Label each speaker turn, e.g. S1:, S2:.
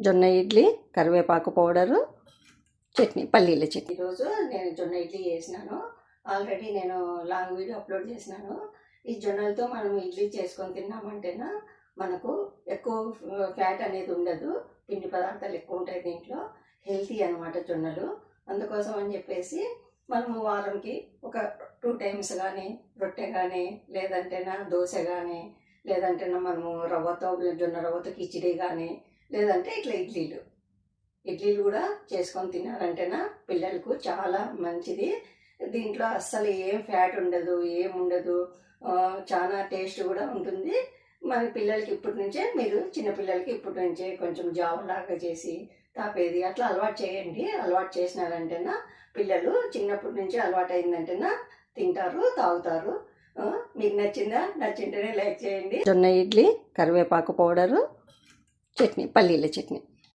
S1: జొన్న ఇడ్లీ, కరివేపాకు పౌడరు, చట్నీ, పల్లీల చట్నీ. ఈరోజు నేను జొన్న ఇడ్లీ చేసినాను. ఆల్రెడీ నేను లాంగ్ వీడియో అప్లోడ్ చేసినాను. ఈ జొన్నలతో మనం ఇడ్లీ చేసుకొని తిన్నామంటేనా మనకు ఎక్కువ ఫ్యాట్ అనేది ఉండదు, పిండి పదార్థాలు ఎక్కువ ఉంటాయి దీంట్లో, హెల్తీ అనమాట జొన్నలు. అందుకోసం అని చెప్పేసి మనము వారంకి ఒక 2 టైమ్స్ కానీ రొట్టె కానీ, లేదంటేనా దోశ కానీ, లేదంటేనా మనము రవ్వతో జొన్న రవ్వతో కిచిడి కానీ, లేదంటే ఇట్లా ఇడ్లీలు కూడా చేసుకొని తినాలంటేనా పిల్లలకు చాలా మంచిది. దీంట్లో అస్సలు ఏం ఫ్యాట్ ఉండదు, ఏముండదు, చాలా టేస్ట్ కూడా ఉంటుంది. మన పిల్లలకి ఇప్పటి నుంచే, మీరు చిన్నపిల్లలకి ఇప్పటి నుంచే కొంచెం జావలాగా చేసి తాపేది అట్లా అలవాటు చేయండి. అలవాటు చేసినారంటేనా పిల్లలు చిన్నప్పటి నుంచి అలవాటు అయిందంటేనా తింటారు, తాగుతారు. మీకు నచ్చింటేనే లైక్ చేయండి. జొన్న ఇడ్లీ, కరివేపాకు పౌడరు, చట్నీ, పల్లీల చట్నీ.